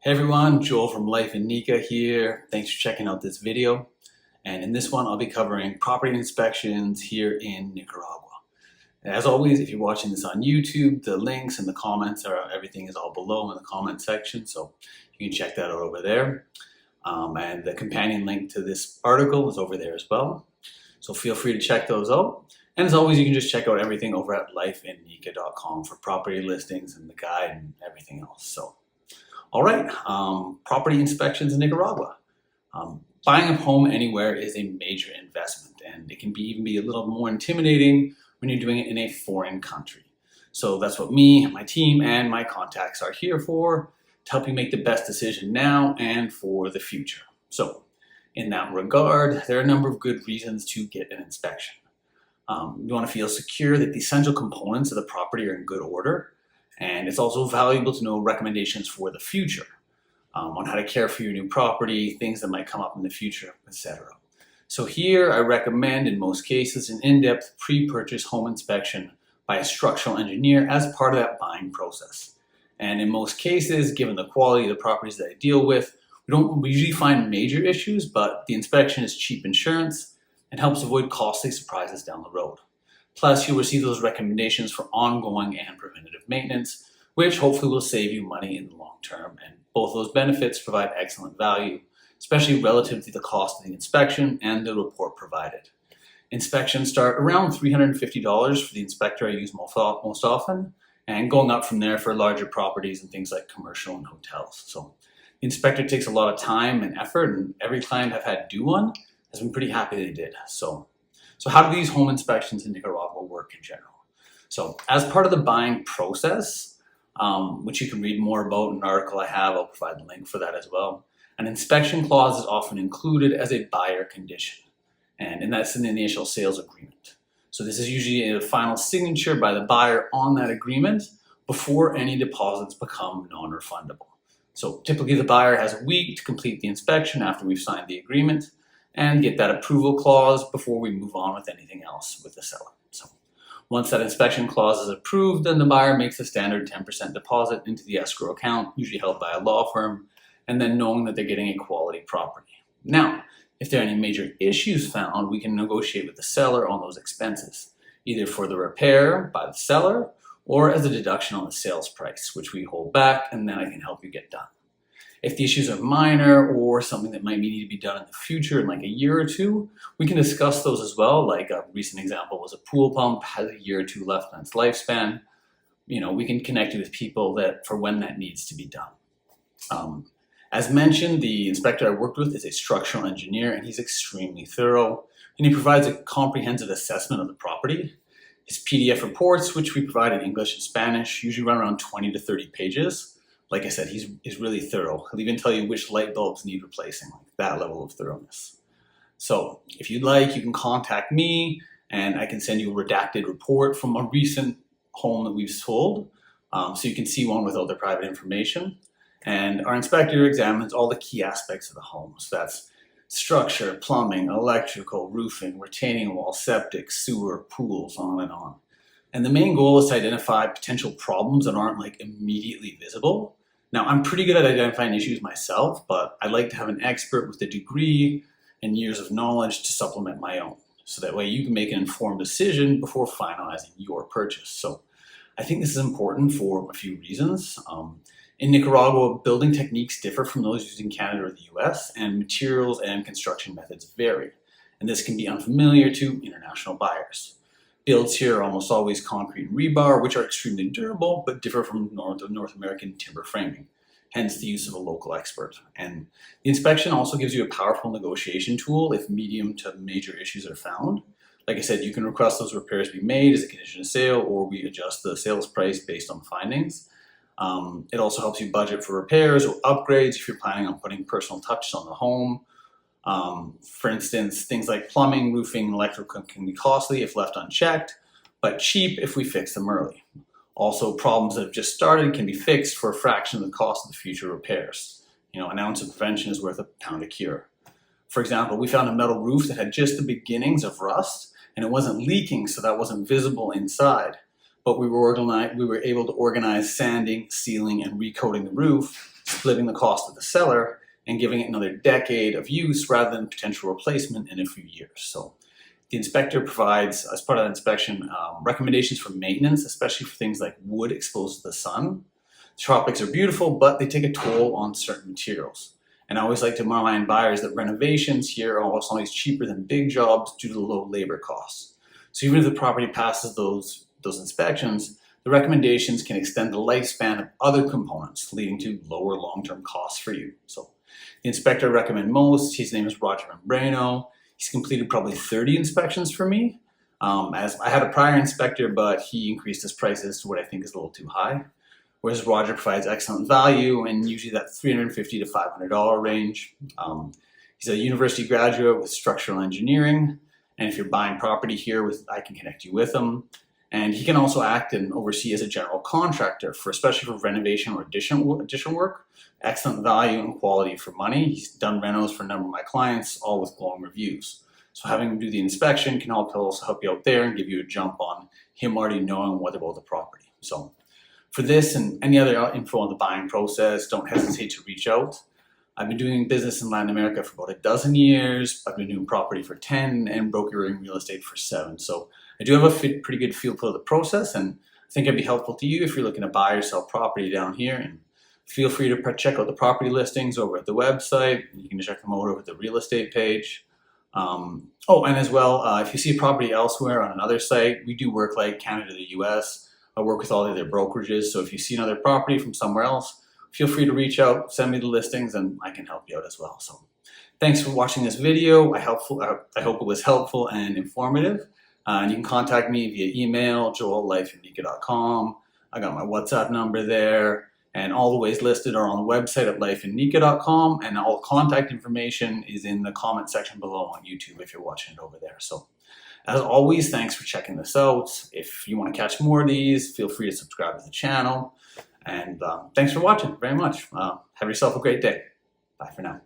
Hey everyone, Joel from Life in Nica here. Thanks for checking out this video. And in this one, I'll be covering property inspections here in Nicaragua. And as always, if you're watching this on YouTube, the links and the comments everything is all below in the comment section, so you can check that out over there. And the companion link to this article is over there as well. So feel free to check those out. And as always, you can just check out everything over at lifeinnica.com for property listings and the guide and everything else. So. All right, property inspections in Nicaragua. Buying a home anywhere is a major investment, and it can even be a little more intimidating when you're doing it in a foreign country. So that's what me, my team, and my contacts are here for, to help you make the best decision now and for the future. So in that regard, there are a number of good reasons to get an inspection. You want to feel secure that the essential components of the property are in good order. And it's also valuable to know recommendations for the future on how to care for your new property, things that might come up in the future, etc. So here I recommend, in most cases, an in-depth pre-purchase home inspection by a structural engineer as part of that buying process. And in most cases, given the quality of the properties that I deal with, we usually find major issues, but the inspection is cheap insurance and helps avoid costly surprises down the road. Plus, you'll receive those recommendations for ongoing and preventative maintenance, which hopefully will save you money in the long term. And both those benefits provide excellent value, especially relative to the cost of the inspection and the report provided. Inspections start around $350 for the inspector I use most often, and going up from there for larger properties and things like commercial and hotels. So the inspector takes a lot of time and effort, and every client I've had do one has been pretty happy they did. So how do these home inspections in Nicaragua work in general? So as part of the buying process, which you can read more about in an article I have, I'll provide the link for that as well, an inspection clause is often included as a buyer condition, and that's in the initial sales agreement. So this is usually a final signature by the buyer on that agreement before any deposits become non-refundable. So typically the buyer has a week to complete the inspection after we've signed the agreement, and get that approval clause before we move on with anything else with the seller. So once that inspection clause is approved, then the buyer makes a standard 10% deposit into the escrow account, usually held by a law firm, and then knowing that they're getting a quality property. Now, if there are any major issues found, we can negotiate with the seller on those expenses, either for the repair by the seller or as a deduction on the sales price, which we hold back, and then I can help you get done. If the issues are minor or something that might need to be done in the future in like a year or two, we can discuss those as well. Like a recent example was a pool pump has a year or two left on its lifespan. We can connect you with people that for when that needs to be done. As mentioned, the inspector I worked with is a structural engineer, and he's extremely thorough, and he provides a comprehensive assessment of the property. His PDF reports, which we provide in English and Spanish, usually run around 20 to 30 pages. Like I said, he's really thorough. He'll even tell you which light bulbs need replacing, like that level of thoroughness. So if you'd like, you can contact me and I can send you a redacted report from a recent home that we've sold. So you can see one without the private information. And our inspector examines all the key aspects of the home. So that's structure, plumbing, electrical, roofing, retaining wall, septic, sewer, pools, on and on. And the main goal is to identify potential problems that aren't like immediately visible. Now, I'm pretty good at identifying issues myself, but I like to have an expert with a degree and years of knowledge to supplement my own. So that way you can make an informed decision before finalizing your purchase. So I think this is important for a few reasons. In Nicaragua, building techniques differ from those used in Canada or the US, and materials and construction methods vary. And this can be unfamiliar to international buyers. Builds here are almost always concrete and rebar, which are extremely durable, but differ from North American timber framing, hence the use of a local expert. And the inspection also gives you a powerful negotiation tool if medium to major issues are found. Like I said, you can request those repairs be made as a condition of sale, or we adjust the sales price based on the findings. It also helps you budget for repairs or upgrades if you're planning on putting personal touches on the home. For instance, things like plumbing, roofing, and electrical can be costly if left unchecked, but cheap if we fix them early. Also, problems that have just started can be fixed for a fraction of the cost of the future repairs. An ounce of prevention is worth a pound of cure. For example, we found a metal roof that had just the beginnings of rust, and it wasn't leaking, so that wasn't visible inside. but we were able to organize sanding, sealing, and recoating the roof, splitting the cost of the seller, and giving it another decade of use rather than potential replacement in a few years. So the inspector provides, as part of the inspection, recommendations for maintenance, especially for things like wood exposed to the sun. Tropics are beautiful, but they take a toll on certain materials. And I always like to remind buyers that renovations here are almost always cheaper than big jobs due to the low labor costs. So even if the property passes those inspections, the recommendations can extend the lifespan of other components, leading to lower long-term costs for you. So the inspector I recommend most, his name is Roger Membrano. He's completed probably 30 inspections for me. As I had a prior inspector, but he increased his prices to what I think is a little too high. Whereas Roger provides excellent value and usually that $350 to $500 range. He's a university graduate with structural engineering. And if you're buying property here, I can connect you with him. And he can also act and oversee as a general contractor, especially for renovation or addition work. Excellent value and quality for money. He's done renos for a number of my clients, all with glowing reviews. So having him do the inspection can also help you out there and give you a jump on him already knowing what about the property. So for this and any other info on the buying process, don't hesitate to reach out. I've been doing business in Latin America for about 12 years. I've been doing property for 10 and brokering real estate for 7. So I do have a pretty good feel for the process, and I think it'd be helpful to you if you're looking to buy or sell property down here. And feel free to check out the property listings over at the website. You can check them out over at the real estate page. And as well, if you see a property elsewhere on another site, we do work like Canada, the US. I work with all the other brokerages. So if you see another property from somewhere else, feel free to reach out, send me the listings, and I can help you out as well. So thanks for watching this video. I hope it was helpful and informative. And you can contact me via email, joel@lifeinnica.com. I got my WhatsApp number there, and all the ways listed are on the website at lifeinnica.com, and all contact information is in the comment section below on YouTube if you're watching it over there. So as always, thanks for checking this out. If you want to catch more of these, feel free to subscribe to the channel. And thanks for watching very much. Have yourself a great day. Bye for now.